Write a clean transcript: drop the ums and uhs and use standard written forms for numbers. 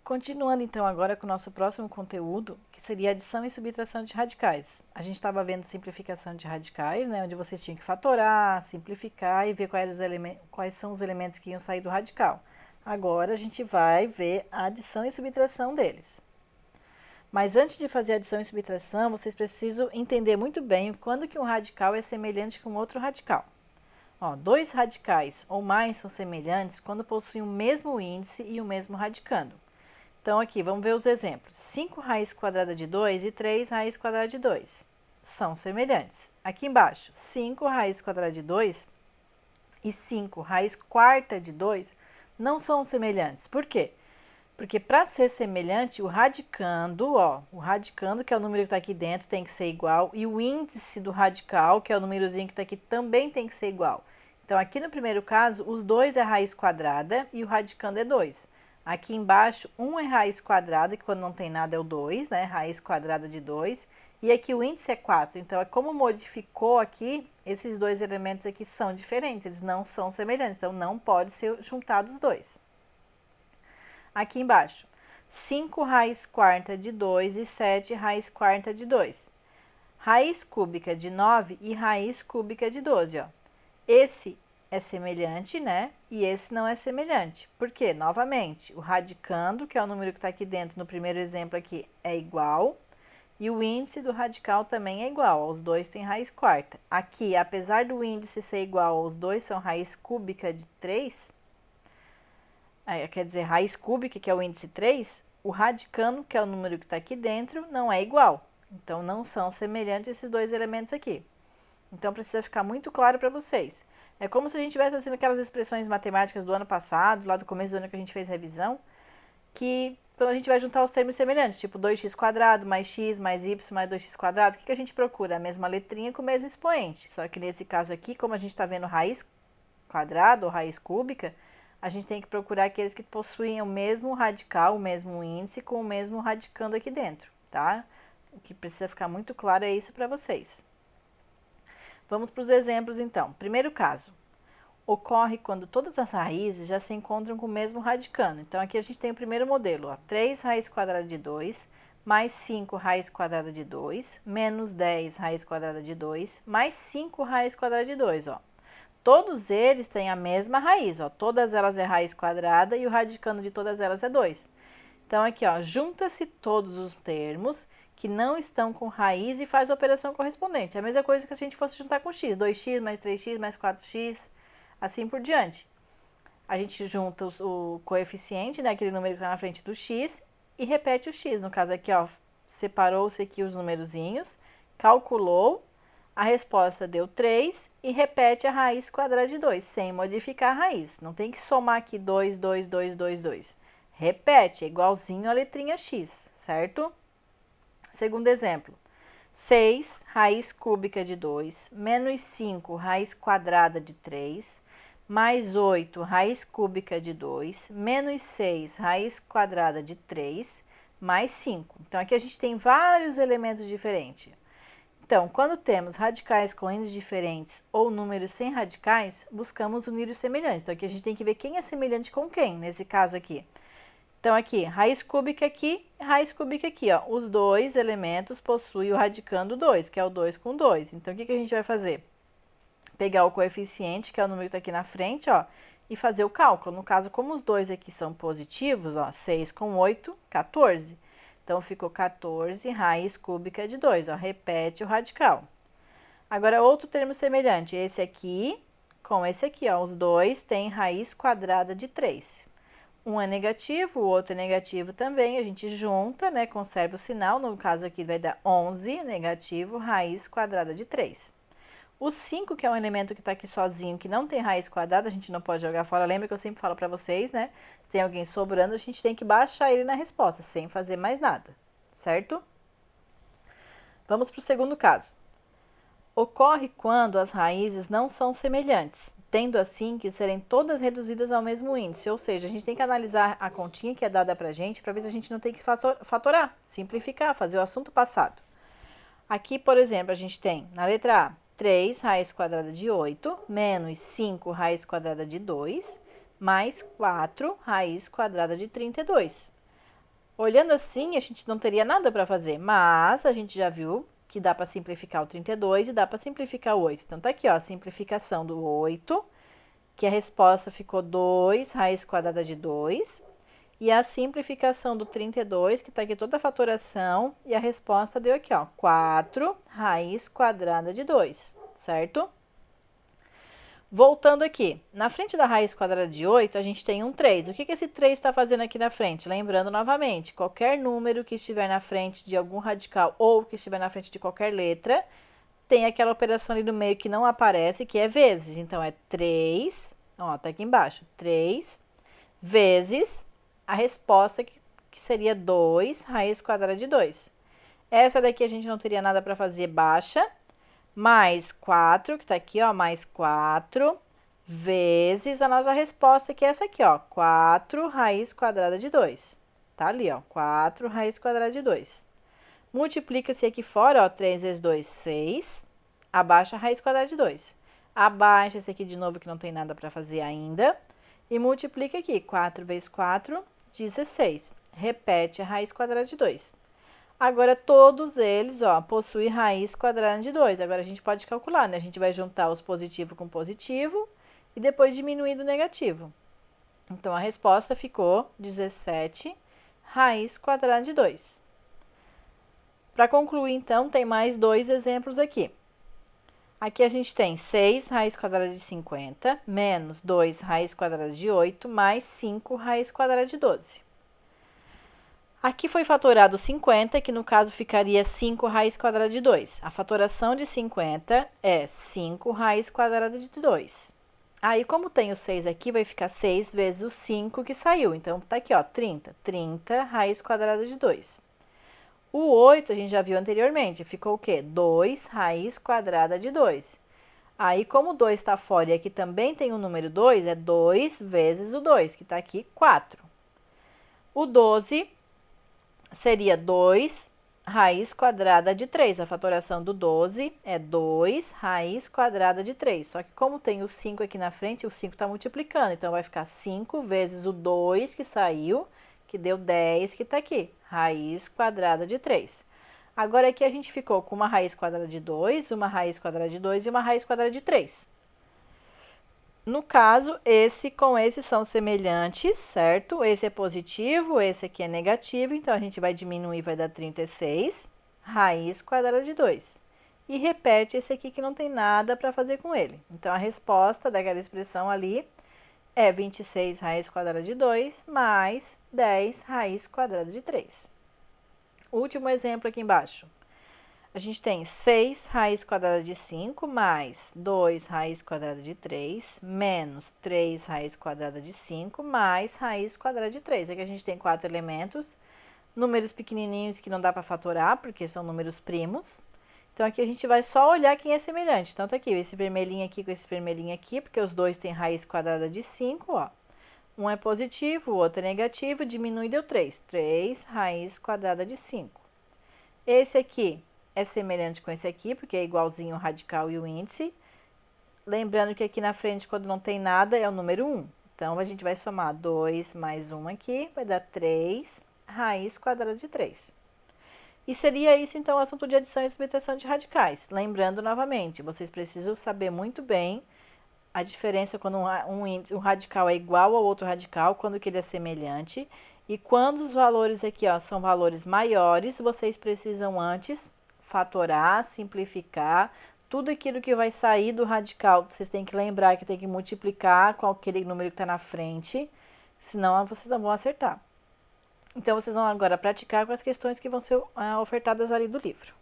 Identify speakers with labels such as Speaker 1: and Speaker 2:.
Speaker 1: Continuando então agora com o nosso próximo conteúdo, que seria adição e subtração de radicais. A gente estava vendo simplificação de radicais, né, onde vocês tinham que fatorar, simplificar e ver quais são os elementos que iam sair do radical. Agora a gente vai ver a adição e subtração deles. Mas antes de fazer adição e subtração, vocês precisam entender muito bem quando que um radical é semelhante com outro radical. Ó, dois radicais ou mais são semelhantes quando possuem o mesmo índice e o mesmo radicando. Então, aqui, vamos ver os exemplos. 5 raiz quadrada de 2 e 3 raiz quadrada de 2 são semelhantes. Aqui embaixo, 5 raiz quadrada de 2 e 5 raiz quarta de 2 não são semelhantes. Por quê? Porque para ser semelhante, o radicando, que é o número que está aqui dentro, tem que ser igual, e o índice do radical, que é o númerozinho que está aqui, também tem que ser igual. Então, aqui no primeiro caso, os dois é raiz quadrada e o radicando é 2. Aqui embaixo, 1 é raiz quadrada, que quando não tem nada é o 2, né? Raiz quadrada de 2. E aqui o índice é 4. Então, como modificou aqui, esses dois elementos aqui são diferentes, eles não são semelhantes. Então, não pode ser juntado os dois. Aqui embaixo, 5 raiz quarta de 2 e 7 raiz quarta de 2. Raiz cúbica de 9 e raiz cúbica de 12, ó. Esse é semelhante, né? E esse não é semelhante. Por quê? Novamente, o radicando, que é o número que está aqui dentro no primeiro exemplo aqui, é igual. E o índice do radical também é igual. Os dois têm raiz quarta. Aqui, apesar do índice ser igual, os dois são raiz cúbica de 3. Quer dizer, raiz cúbica, que é o índice 3. O radicando, que é o número que está aqui dentro, não é igual. Então, não são semelhantes esses dois elementos aqui. Então, precisa ficar muito claro para vocês. É como se a gente estivesse fazendo aquelas expressões matemáticas do ano passado, lá do começo do ano que a gente fez revisão, que quando a gente vai juntar os termos semelhantes, tipo 2x² mais x mais y mais 2x², o que a gente procura? A mesma letrinha com o mesmo expoente. Só que nesse caso aqui, como a gente está vendo raiz quadrada ou raiz cúbica, a gente tem que procurar aqueles que possuem o mesmo radical, o mesmo índice, com o mesmo radicando aqui dentro, tá? O que precisa ficar muito claro é isso para vocês. Vamos para os exemplos, então. Primeiro caso, ocorre quando todas as raízes já se encontram com o mesmo radicando. Então, aqui a gente tem o primeiro modelo, ó, 3 raiz quadrada de 2, mais 5 raiz quadrada de 2, menos 10 raiz quadrada de 2, mais 5 raiz quadrada de 2, ó. Todos eles têm a mesma raiz, ó, todas elas é raiz quadrada e o radicando de todas elas é 2. Então, aqui, ó, junta-se todos os termos que não estão com raiz e faz a operação correspondente. É a mesma coisa que se a gente fosse juntar com x, 2x mais 3x mais 4x, assim por diante. A gente junta o coeficiente, né, aquele número que está na frente do x, e repete o x. No caso aqui, ó, separou-se aqui os numerozinhos, calculou, a resposta deu 3 e repete a raiz quadrada de 2, sem modificar a raiz. Não tem que somar aqui 2, 2, 2, 2, 2. Repete, é igualzinho a letrinha x, certo? Segundo exemplo, 6 raiz cúbica de 2, menos 5 raiz quadrada de 3, mais 8 raiz cúbica de 2, menos 6 raiz quadrada de 3, mais 5. Então, aqui a gente tem vários elementos diferentes. Então, quando temos radicais com índices diferentes ou números sem radicais, buscamos unir-os semelhantes. Então, aqui a gente tem que ver quem é semelhante com quem, nesse caso aqui. Então, aqui, raiz cúbica aqui, raiz cúbica aqui, ó. Os dois elementos possuem o radicando 2, que é o 2 com 2. Então, o que a gente vai fazer? Pegar o coeficiente, que é o número que está aqui na frente, ó, e fazer o cálculo. No caso, como os dois aqui são positivos, ó, 6 com 8, 14. Então, ficou 14 raiz cúbica de 2, ó, repete o radical. Agora, outro termo semelhante, esse aqui com esse aqui, ó, os dois têm raiz quadrada de 3. Um é negativo, o outro é negativo também, a gente junta, né, conserva o sinal, no caso aqui vai dar 11, negativo, raiz quadrada de 3. O 5, que é um elemento que está aqui sozinho, que não tem raiz quadrada, a gente não pode jogar fora, lembra que eu sempre falo para vocês, né, se tem alguém sobrando, a gente tem que baixar ele na resposta, sem fazer mais nada, certo? Vamos para o segundo caso. Ocorre quando as raízes não são semelhantes, tendo assim que serem todas reduzidas ao mesmo índice, ou seja, a gente tem que analisar a continha que é dada para a gente para ver se a gente não tem que fatorar, simplificar, fazer o assunto passado. Aqui, por exemplo, a gente tem, na letra A, 3 raiz quadrada de 8, menos 5 raiz quadrada de 2, mais 4 raiz quadrada de 32. Olhando assim, a gente não teria nada para fazer, mas a gente já viu que dá para simplificar o 32 e dá para simplificar o 8. Então, tá aqui, ó, a simplificação do 8, que a resposta ficou 2 raiz quadrada de 2. E a simplificação do 32, que tá aqui toda a fatoração, e a resposta deu aqui, ó, 4 raiz quadrada de 2, certo? Voltando aqui, na frente da raiz quadrada de 8, a gente tem um 3. O que esse 3 está fazendo aqui na frente? Lembrando novamente, qualquer número que estiver na frente de algum radical ou que estiver na frente de qualquer letra, tem aquela operação ali no meio que não aparece, que é vezes. Então, é 3, ó, tá aqui embaixo, 3 vezes a resposta que seria 2 raiz quadrada de 2. Essa daqui a gente não teria nada para fazer, baixa. Mais 4, que tá aqui, ó, mais 4, vezes a nossa resposta, que é essa aqui, ó, 4 raiz quadrada de 2. Tá ali, ó, 4 raiz quadrada de 2. Multiplica-se aqui fora, ó, 3 vezes 2, 6. Abaixa a raiz quadrada de 2. Abaixa esse aqui de novo, que não tem nada para fazer ainda. E multiplica aqui, 4 vezes 4, 16. Repete a raiz quadrada de 2. Agora, todos eles, ó, possuem raiz quadrada de 2. Agora, a gente pode calcular, né? A gente vai juntar os positivos com positivo e depois diminuir do negativo. Então, a resposta ficou 17 raiz quadrada de 2. Para concluir, então, tem mais dois exemplos aqui. Aqui a gente tem 6 raiz quadrada de 50, menos 2 raiz quadrada de 8, mais 5 raiz quadrada de 12. Aqui foi fatorado 50, que no caso ficaria 5 raiz quadrada de 2. A fatoração de 50 é 5 raiz quadrada de 2. Aí, como tem o 6 aqui, vai ficar 6 vezes o 5 que saiu. Então, tá aqui, ó, 30. 30 raiz quadrada de 2. O 8, a gente já viu anteriormente, ficou o quê? 2 raiz quadrada de 2. Aí, como o 2 está fora e aqui também tem o número 2, é 2 vezes o 2, que tá aqui, 4. O 12 seria 2 raiz quadrada de 3. A fatoração do 12 é 2 raiz quadrada de 3. Só que como tem o 5 aqui na frente, o 5 está multiplicando. Então, vai ficar 5 vezes o 2 que saiu, que deu 10 que está aqui. Raiz quadrada de 3. Agora, aqui a gente ficou com uma raiz quadrada de 2, uma raiz quadrada de 2 e uma raiz quadrada de 3. No caso, esse com esse são semelhantes, certo? Esse é positivo, esse aqui é negativo, então a gente vai diminuir, vai dar 36 raiz quadrada de 2. E repete esse aqui que não tem nada para fazer com ele. Então, a resposta daquela expressão ali é 26 raiz quadrada de 2 mais 10 raiz quadrada de 3. Último exemplo aqui embaixo. A gente tem 6 raiz quadrada de 5 mais 2 raiz quadrada de 3 menos 3 raiz quadrada de 5 mais raiz quadrada de 3. Aqui a gente tem 4 elementos, números pequenininhos que não dá para fatorar, porque são números primos. Então, aqui a gente vai só olhar quem é semelhante. Então, tá aqui esse vermelhinho aqui com esse vermelhinho aqui, porque os dois têm raiz quadrada de 5, ó. Um é positivo, o outro é negativo, diminui e deu 3. 3 raiz quadrada de 5. Esse aqui é semelhante com esse aqui, porque é igualzinho o radical e o índice. Lembrando que aqui na frente, quando não tem nada, é o número 1. Então, a gente vai somar 2 mais 1 aqui, vai dar 3 raiz quadrada de 3. E seria isso, então, o assunto de adição e subtração de radicais. Lembrando novamente, vocês precisam saber muito bem a diferença quando um radical é igual ao outro radical, quando que ele é semelhante. E quando os valores aqui, ó, são valores maiores, vocês precisam antes fatorar, simplificar, tudo aquilo que vai sair do radical, vocês têm que lembrar que tem que multiplicar com aquele número que está na frente, senão vocês não vão acertar. Então, vocês vão agora praticar com as questões que vão ser ofertadas ali do livro.